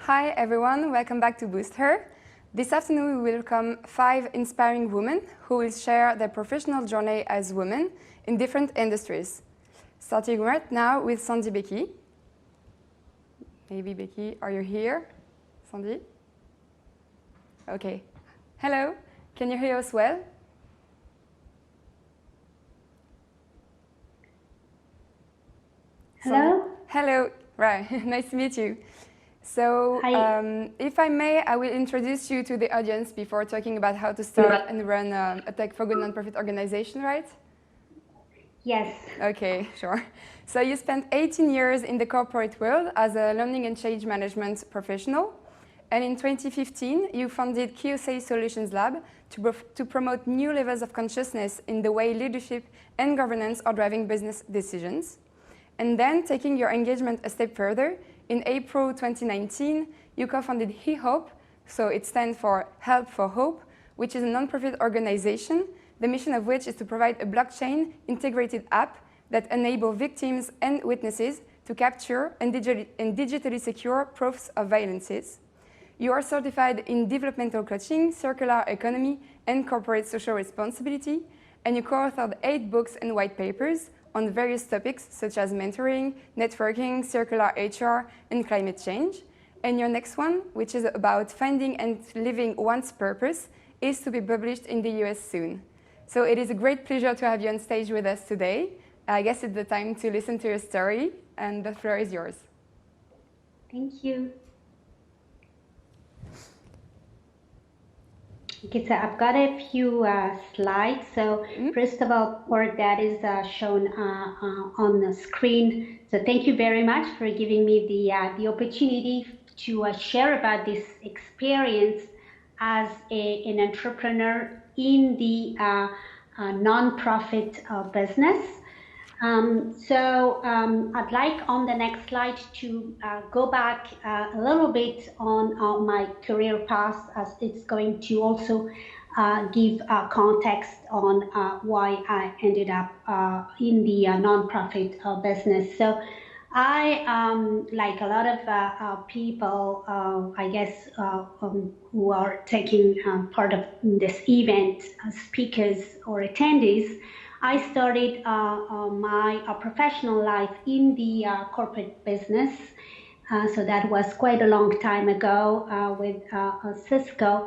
Hi everyone, welcome back to Boost Her. This afternoon we welcome 5 inspiring women who will share their professional journey as women in different industries. Starting right now with Sandy Beky. Maybe Beky, are you here? Sandy? Okay. Hello, can you hear us well? Hello? Hello, right, nice to meet you. So, if I may, I will introduce you to the audience before talking about how to start and run a Tech4Good nonprofit organization, right? Yes. Okay, sure. So you spent 18 years in the corporate world as a learning and change management professional. And in 2015, you founded QSA Solutions Lab to promote new levels of consciousness in the way leadership and governance are driving business decisions. And then, taking your engagement a step further, in April 2019, you co-founded HeHop, so it stands for Help for Hope, which is a nonprofit organization, the mission of which is to provide a blockchain-integrated app that enables victims and witnesses to capture and digitally secure proofs of violences. You are certified in developmental coaching, circular economy, and corporate social responsibility, and you co-authored 8 books and white papers on various topics such as mentoring, networking, circular HR, and climate change. And your next one, which is about finding and living one's purpose, is to be published in the US soon. So it is a great pleasure to have you on stage with us today. I guess it's the time to listen to your story, and the floor is yours. Thank you. Okay, so I've got a few slides. So first of all, what that is shown on the screen. So thank you very much for giving me the opportunity to share about this experience as an entrepreneur in the non-profit business. I'd like on the next slide to go back a little bit on my career path, as it's going to also give context on why I ended up in the nonprofit business. So I, like a lot of people, I guess, who are taking part of this event, speakers or attendees, I started my professional life in the corporate business. So that was quite a long time ago with Cisco.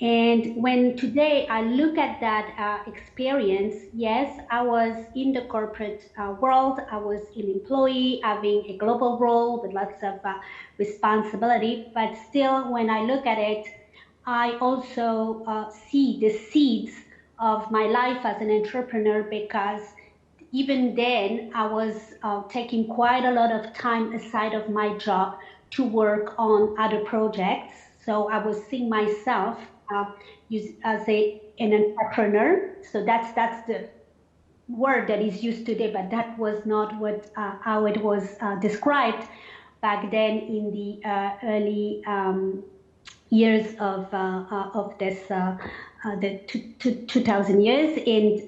And when today I look at that experience, yes, I was in the corporate world. I was an employee having a global role with lots of responsibility. But still, when I look at it, I also see the seeds of my life as an entrepreneur, because even then I was taking quite a lot of time aside of my job to work on other projects. So I was seeing myself as an entrepreneur. So that's the word that is used today, but that was not what how it was described back then in the early years of this the 2000 years. And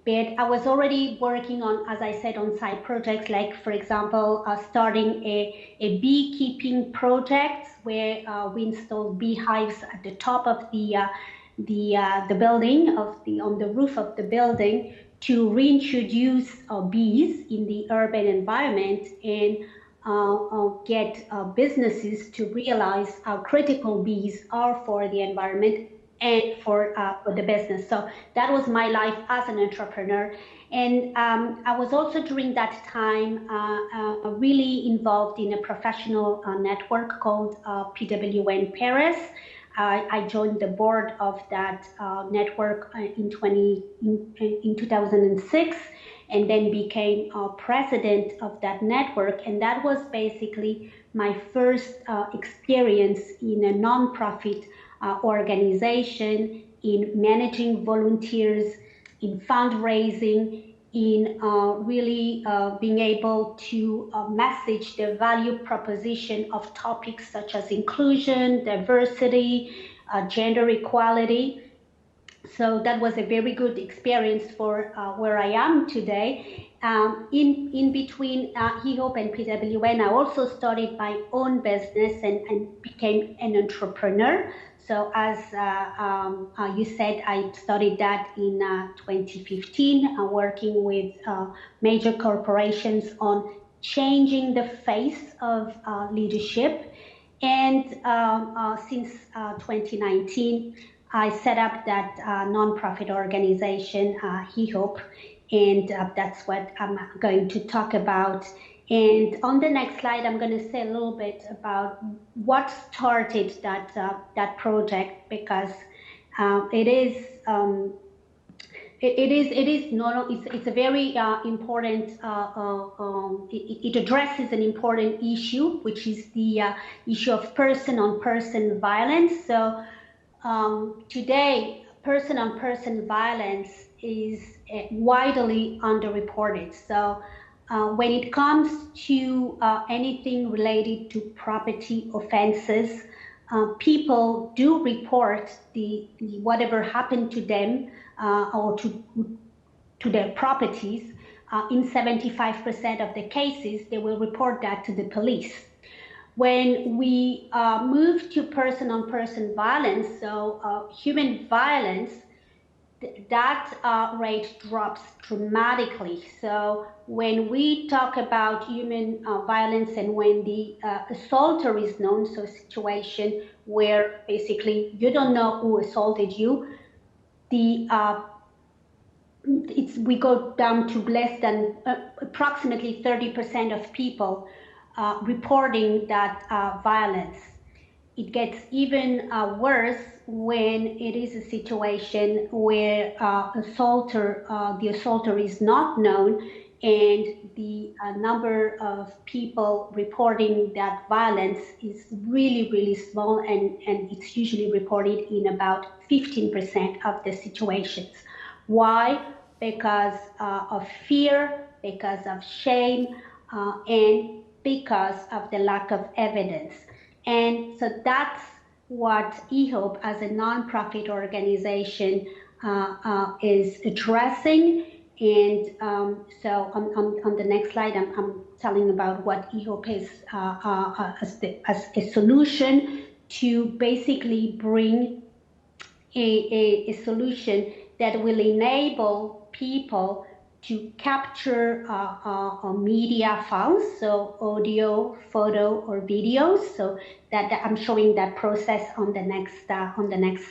but I was already working on, as I said, on side projects, like, for example, starting a beekeeping project where we installed beehives at the top of the building, on the roof of the building, to reintroduce bees in the urban environment and get businesses to realize how critical bees are for the environment and for the business. So that was my life as an entrepreneur. And I was also during that time really involved in a professional network called PWN Paris. I joined the board of that network in 2006, and then became president of that network. And that was basically my first experience in a nonprofit organization, in managing volunteers, in fundraising, in really being able to message the value proposition of topics such as inclusion, diversity, gender equality. So that was a very good experience for where I am today. In between HeHop and PWN, I also started my own business and became an entrepreneur. So as you said, I started that in 2015, working with major corporations on changing the face of leadership. And since 2019, I set up that nonprofit organization, HeHop, and that's what I'm going to talk about. And on the next slide, I'm going to say a little bit about what started that project, because it's a very important, it addresses an important issue, which is the issue of person-on-person violence. So today, person-on-person violence is widely underreported. So when it comes to anything related to property offenses, people do report the whatever happened to them or to their properties. In 75% of the cases, they will report that to the police. When we move to person-on-person violence, so human violence, that rate drops dramatically. So when we talk about human violence and when the assaulter is known, so a situation where basically you don't know who assaulted you, we go down to less than approximately 30% of people reporting that violence. It gets even worse when it is a situation where the assaulter is not known, and the number of people reporting that violence is really, really small, and it's usually reported in about 15% of the situations. Why? Because of fear, because of shame, and because of the lack of evidence. And so that's what HeHop as a nonprofit organization is addressing. And so on the next slide, I'm telling about what HeHop is as a solution to basically bring a solution that will enable people to capture media files, so audio, photo, or videos. So that I'm showing that process on the next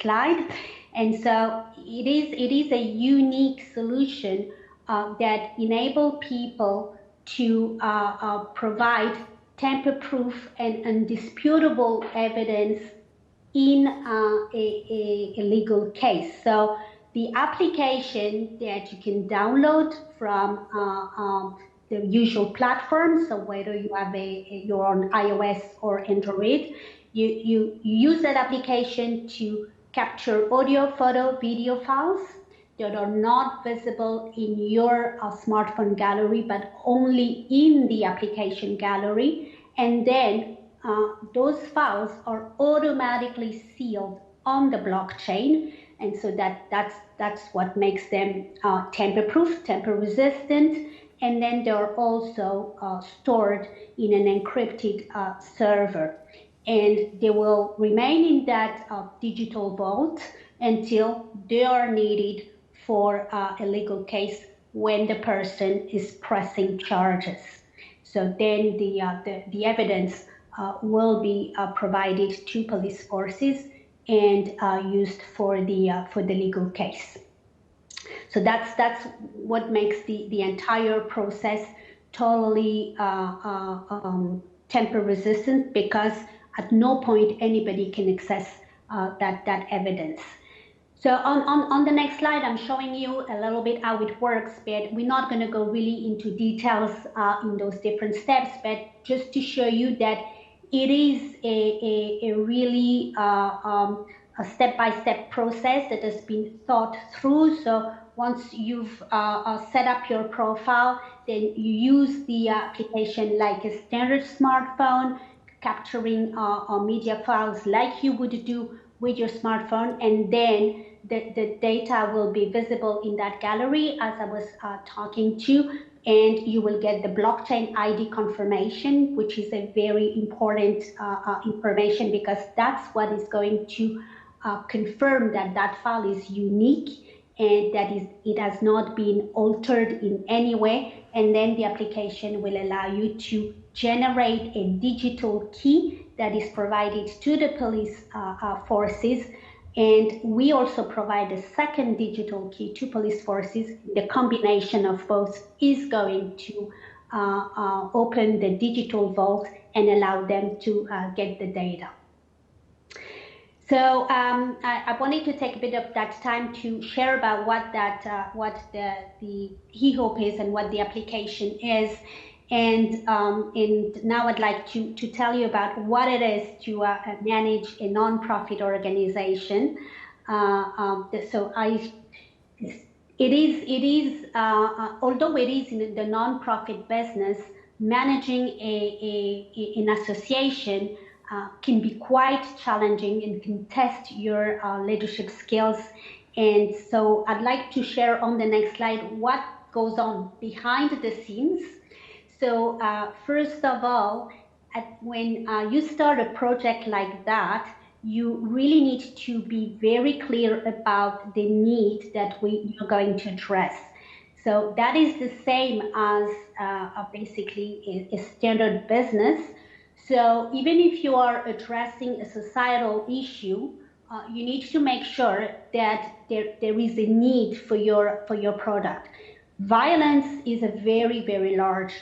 slide. And so it is a unique solution that enable people to provide tamper-proof and undisputable evidence in a legal case. So the application that you can download from the usual platforms, so whether you have you're on iOS or Android, you use that application to capture audio, photo, video files that are not visible in your smartphone gallery, but only in the application gallery. And then those files are automatically sealed on the blockchain. And so that's what makes them tamper-proof, tamper-resistant, and then they're also stored in an encrypted server. And they will remain in that digital vault until they are needed for a legal case when the person is pressing charges. So then the evidence will be provided to police forces and used for the legal case. So that's what makes the entire process totally tamper resistant, because at no point anybody can access that evidence. So on the next slide, I'm showing you a little bit how it works, but we're not going to go really into details in those different steps, but just to show you that it is a really a step-by-step process that has been thought through. So once you've set up your profile, then you use the application like a standard smartphone, capturing media files like you would do with your smartphone, and then the data will be visible in that gallery, as I was talking to. and you will get the blockchain ID confirmation, which is a very important information, because that's what is going to confirm that that file is unique and that it has not been altered in any way. And then the application will allow you to generate a digital key that is provided to the police forces. And we also provide a second digital key to police forces. The combination of both is going to open the digital vault and allow them to get the data. So I wanted to take a bit of that time to share about what the HeHop is and what the application is. And now I'd like to tell you about what it is to manage a nonprofit organization. Although it is in the nonprofit business, managing an association can be quite challenging and can test your leadership skills. And so I'd like to share on the next slide what goes on behind the scenes. So first of all, when you start a project like that, you really need to be very clear about the need that you're going to address. So that is the same as basically a standard business. So even if you are addressing a societal issue, you need to make sure that there is a need for your product. Violence is a very, very large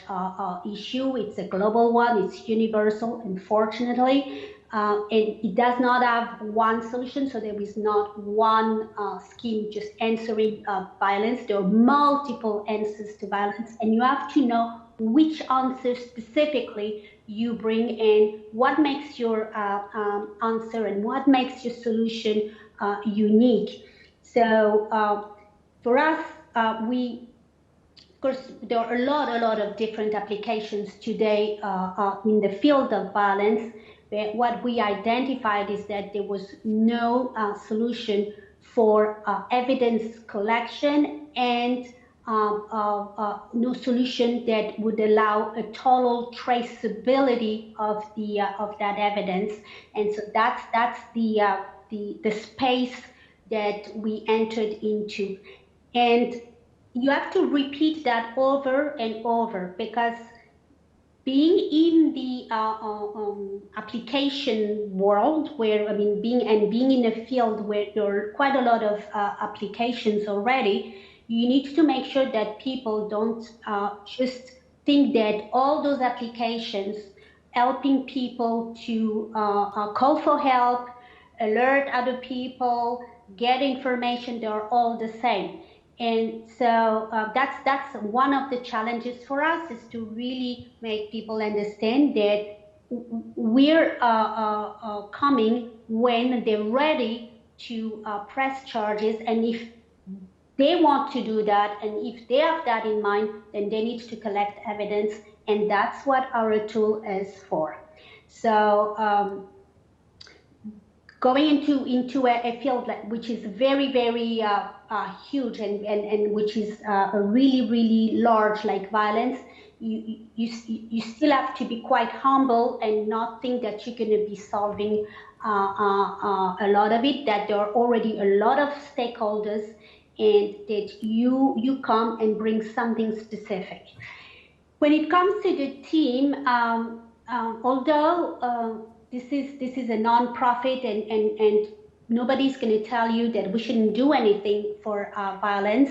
issue. It's a global one. It's universal, unfortunately. And it does not have one solution. So there is not one scheme just answering violence. There are multiple answers to violence. And you have to know which answer specifically you bring in, what makes your answer and what makes your solution unique. So for us, of course, there are a lot of different applications today in the field of violence. What we identified is that there was no solution for evidence collection and no solution that would allow a total traceability of that evidence. And so that's the space that we entered into. And you have to repeat that over and over, because being in the application world, where being in a field where there are quite a lot of applications already, you need to make sure that people don't just think that all those applications helping people to call for help, alert other people, get information, they're all the same. And so that's one of the challenges for us, is to really make people understand that we're coming when they're ready to press charges. And if they want to do that, and if they have that in mind, then they need to collect evidence. And that's what our tool is for. So going into a field which is very, very huge and which is a really, really large, like violence, you still have to be quite humble and not think that you're going to be solving a lot of it, that there are already a lot of stakeholders, and that you come and bring something specific. When it comes to the team, although this is a non-profit, and nobody's going to tell you that we shouldn't do anything for violence.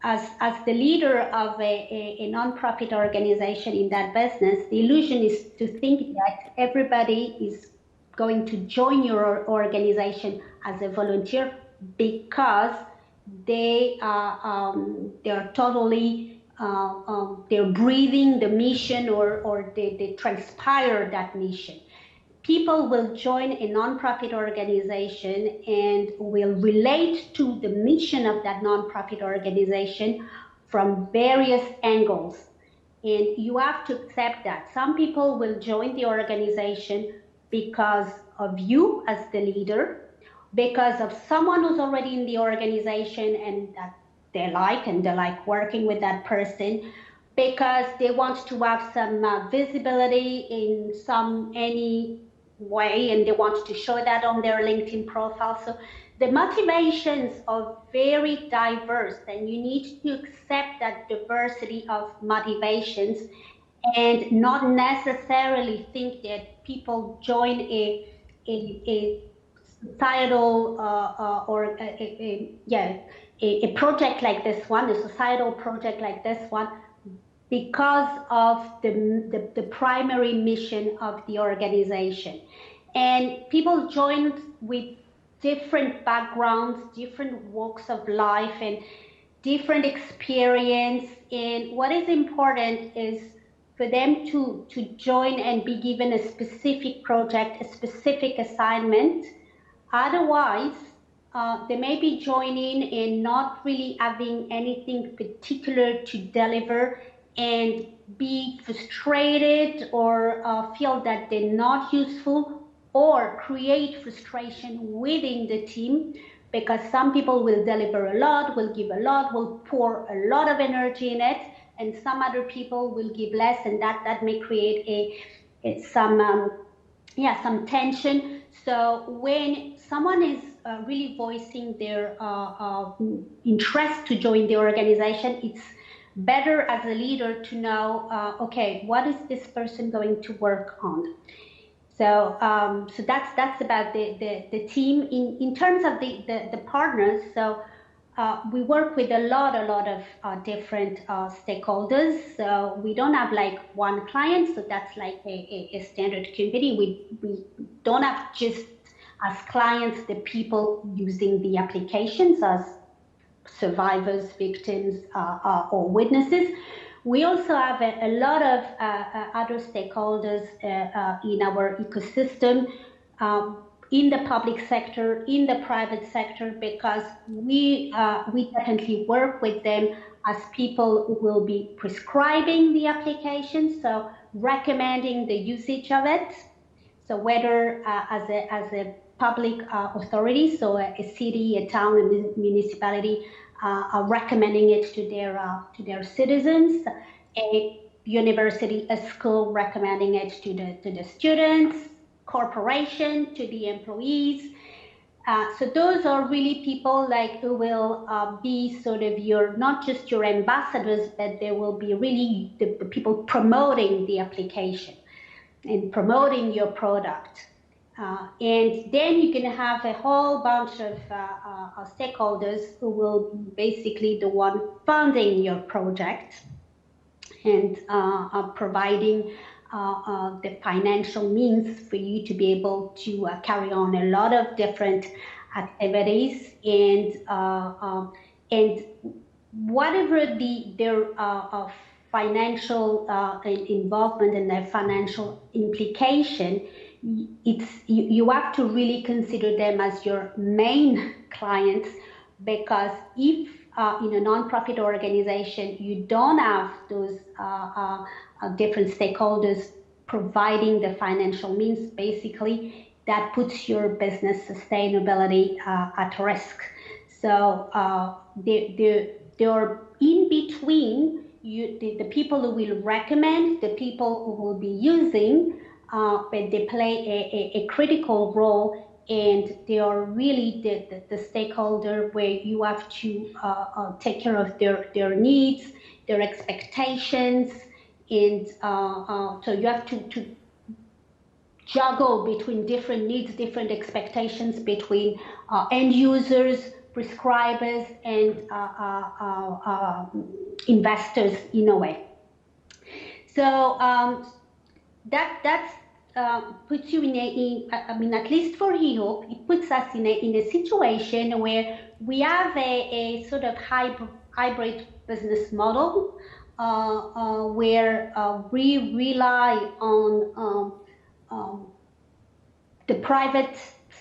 As the leader of a non-profit organization in that business, the illusion is to think that everybody is going to join your organization as a volunteer because they are totally they're breathing the mission, or they transpire that mission. People will join a nonprofit organization and will relate to the mission of that nonprofit organization from various angles. And you have to accept that. Some people will join the organization because of you as the leader, because of someone who's already in the organization and that they like, and they like working with that person because they want to have some visibility in any way, and they want to show that on their LinkedIn profile. So the motivations are very diverse, and you need to accept that diversity of motivations and not necessarily think that people join a societal or a project like this one, a societal project like this one, because of the primary mission of the organization. And people joined with different backgrounds, different walks of life, and different experience. And what is important is for them to join and be given a specific project, a specific assignment. Otherwise, they may be joining and not really having anything particular to deliver and be frustrated or feel that they're not useful, or create frustration within the team, because some people will deliver a lot, will give a lot, will pour a lot of energy in it, and some other people will give less, and that may create some tension. So when someone is really voicing their interest to join the organization, it's better as a leader to know, okay, what is this person going to work on? So that's about the team. In terms of the partners, so we work with a lot of different stakeholders. So we don't have like one client, so that's like a standard company. We don't have just as clients the people using the applications as survivors, victims, or witnesses. We also have a lot of other stakeholders in our ecosystem, in the public sector, in the private sector, because we definitely work with them as people who will be prescribing the application, so recommending the usage of it. So whether as a public authority, so a city, a town, a municipality, are recommending it to their citizens, a university, a school recommending it to the students, corporation, to the employees. So those are really people like who will be sort of not just your ambassadors, but they will be really the people promoting the application and promoting your product. And then you can have a whole bunch of stakeholders who will be basically the one funding your project and providing the financial means for you to be able to carry on a lot of different activities, and whatever their financial involvement and their financial implication, you have to really consider them as your main clients, because if in a nonprofit organization you don't have those different stakeholders providing the financial means, basically that puts your business sustainability at risk. So they're in between the people who will recommend, the people who will be using, but they play a critical role, and they are really the stakeholder where you have to take care of their needs, their expectations, and so you have to juggle between different needs, different expectations between end users, prescribers, and investors in a way. So that's puts you at least for HeHop, it puts us in a situation where we have a sort of hybrid business model where we rely on the private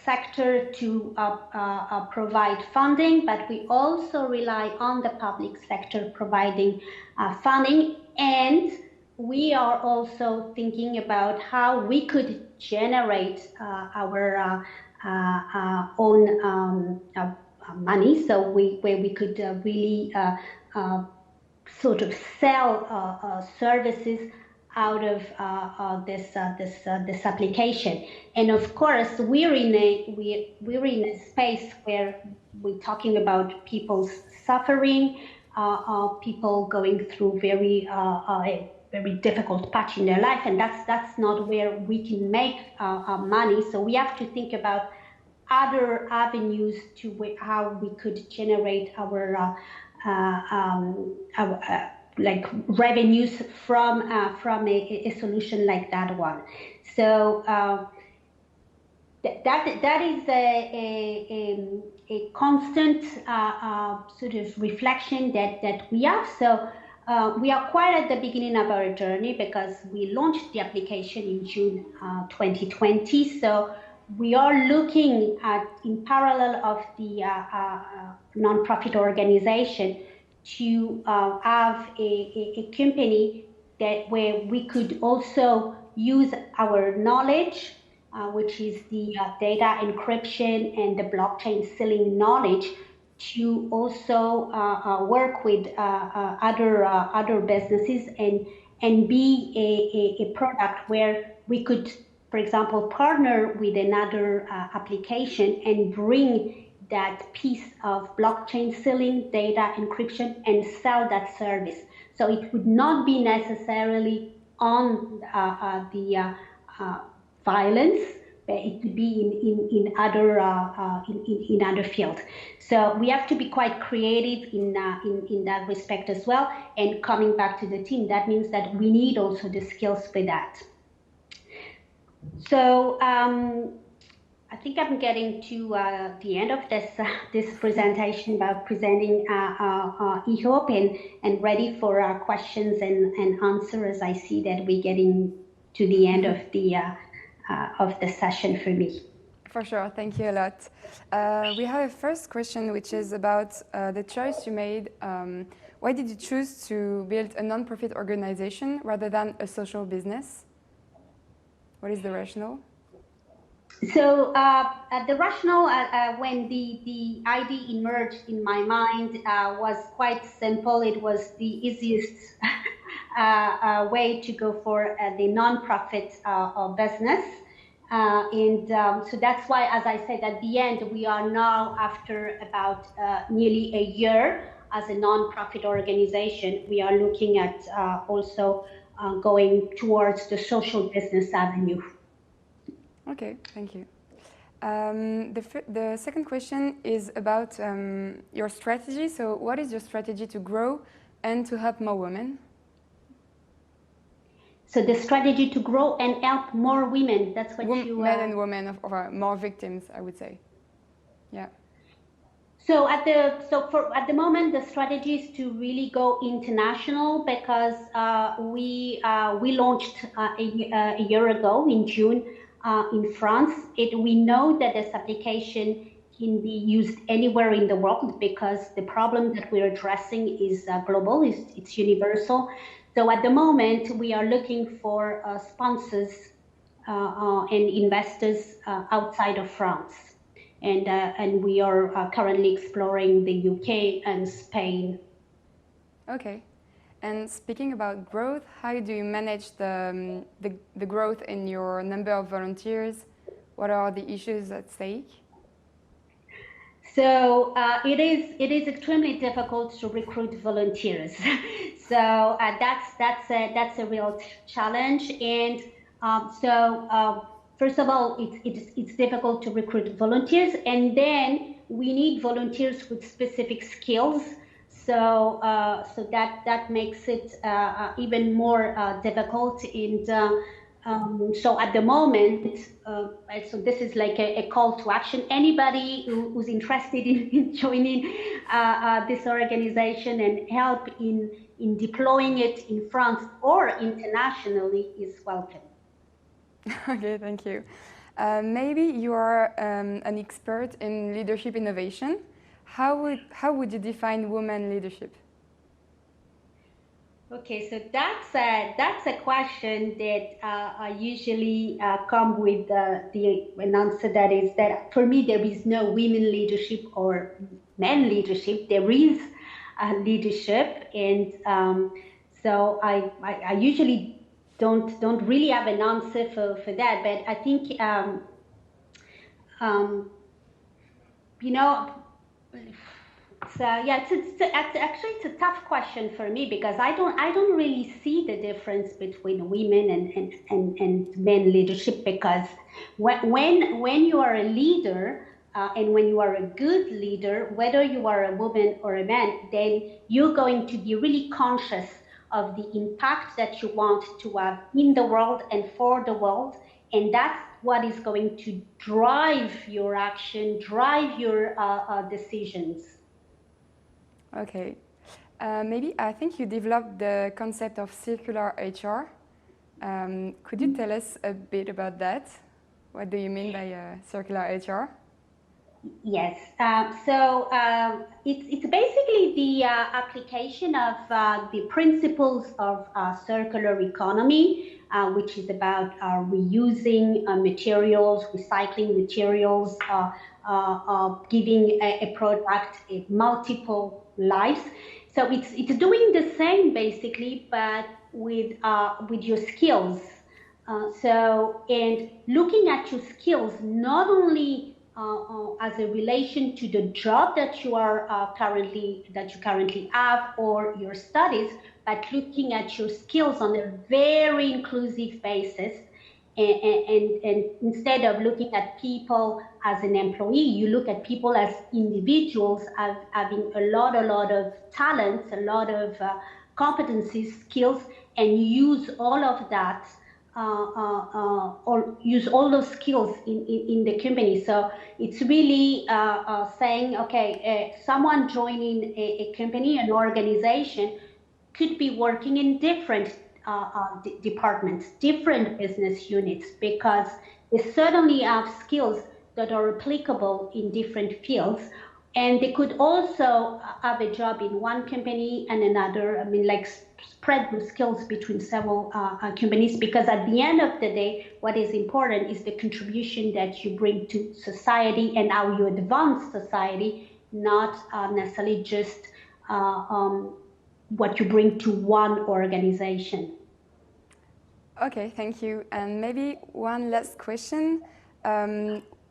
sector to provide funding, but we also rely on the public sector providing funding, and we are also thinking about how we could generate our own money. So where we could really sort of sell services out of this application. And of course, we're in a space where we're talking about people's suffering, people going through very difficult patch in their life, and that's not where we can make money. So we have to think about other avenues to how we could generate our like revenues from a solution like that one. So that is a constant sort of reflection that we have. So we are quite at the beginning of our journey because we launched the application in June 2020. So we are looking at, in parallel of the nonprofit organization, to have a company where we could also use our knowledge, which is the data encryption and the blockchain sealing knowledge, to also work with other businesses and be a product where we could, for example, partner with another application and bring that piece of blockchain sealing, data encryption, and sell that service. So it would not be necessarily on the violence, but it could be in other fields. So we have to be quite creative in that respect as well. And coming back to the team, that means that we need also the skills for that. So I think I'm getting to the end of this presentation about presenting HeHop, and ready for questions and answers. I see that we're getting to the end of the session for me. For sure, thank you a lot. We have a first question, which is about the choice you made. Why did you choose to build a non-profit organization rather than a social business? What is the rationale? So the rationale when the idea emerged in my mind was quite simple. It was the easiest way to go for the non-profit business. So that's why, as I said at the end, we are now, after about nearly a year as a non-profit organization, we are looking at also going towards the social business avenue. Okay, thank you. The second question is about your strategy. So what is your strategy to grow and to help more women? So the strategy to grow and help more women, that's what you... Men and women, or more victims, I would say. Yeah. So at the moment, the strategy is to really go international, because we launched a year ago in June in France. We know that this application can be used anywhere in the world, because the problem that we're addressing is global, it's universal. So at the moment, we are looking for sponsors and investors outside of France. And we are currently exploring the UK and Spain. Okay. And speaking about growth, how do you manage the growth in your number of volunteers? What are the issues at stake? So it is extremely difficult to recruit volunteers. So that's a real challenge. And first of all, it's difficult to recruit volunteers, and then we need volunteers with specific skills. So that makes it even more difficult. And so at the moment, so this is like a call to action. Anybody who's interested in joining this organization and help in deploying it in France or internationally is welcome. Okay, thank you. Maybe you are an expert in leadership innovation. How would you define women leadership? Okay, so that's a question that I usually come with an answer that is that for me there is no women leadership or men leadership. There is leadership, and so I usually don't really have an answer for that. But I think um, you know. So yeah, actually it's a tough question for me because I don't really see the difference between women and men leadership, because when you are a leader and when you are a good leader, whether you are a woman or a man, then you're going to be really conscious of the impact that you want to have in the world and for the world, and that's what is going to drive your action, drive your decisions. Okay. Maybe I think you developed the concept of circular HR. Could you tell us a bit about that? What do you mean by circular HR? Yes. It's basically the application of the principles of circular economy, which is about reusing materials, recycling materials, giving a product multiple lives. So it's doing the same basically, but with your skills. And looking at your skills not only as a relation to the job that you currently have or your studies, but looking at your skills on a very inclusive basis. And instead of looking at people as an employee, you look at people as individuals having a lot of talents, a lot of competencies, skills, and use all of that. Or use all those skills in the company. So it's really saying, okay, someone joining a company, an organization, could be working in different departments, different business units, because they certainly have skills that are applicable in different fields. And they could also have a job in one company and another. I mean, like spread the skills between several companies, because at the end of the day, what is important is the contribution that you bring to society and how you advance society, not necessarily just what you bring to one organization. Okay, thank you. And maybe one last question.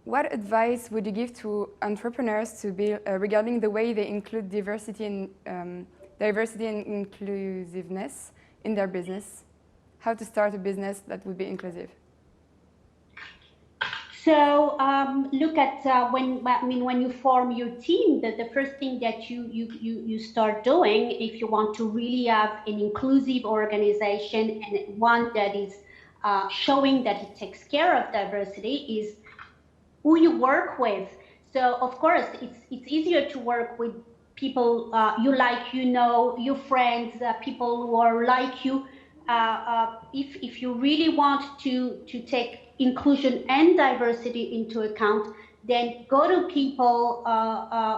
What advice would you give to entrepreneurs to be regarding the way they include diversity and inclusiveness in their business? How to start a business that would be inclusive? So look at when you form your team, the first thing that you start doing, if you want to really have an inclusive organization and one that is showing that it takes care of diversity, is who you work with. So of course it's easier to work with people you like, your friends, people who are like you. If you really want to take inclusion and diversity into account, then go to people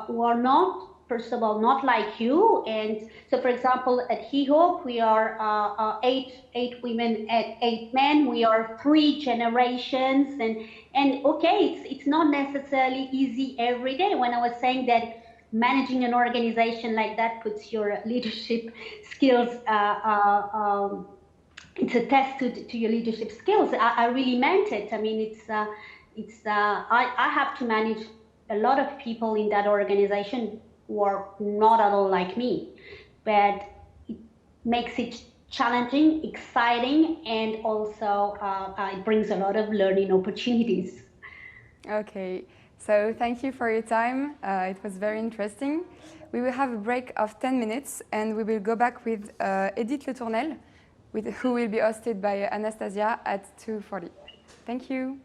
who are not, first of all, not like you. And so, for example, at HeHop, we are eight women and 8 men. We are 3 generations, and okay, it's not necessarily easy every day. When I was saying that managing an organization like that puts your leadership skills, it's a test to your leadership skills. I really meant it. I mean, I have to manage a lot of people in that organization who are not at all like me, but it makes it challenging, exciting, and also it brings a lot of learning opportunities. Okay, so thank you for your time. It was very interesting. We will have a break of 10 minutes and we will go back with Edith Le Tournel, who will be hosted by Anastasia at 2:40. Thank you.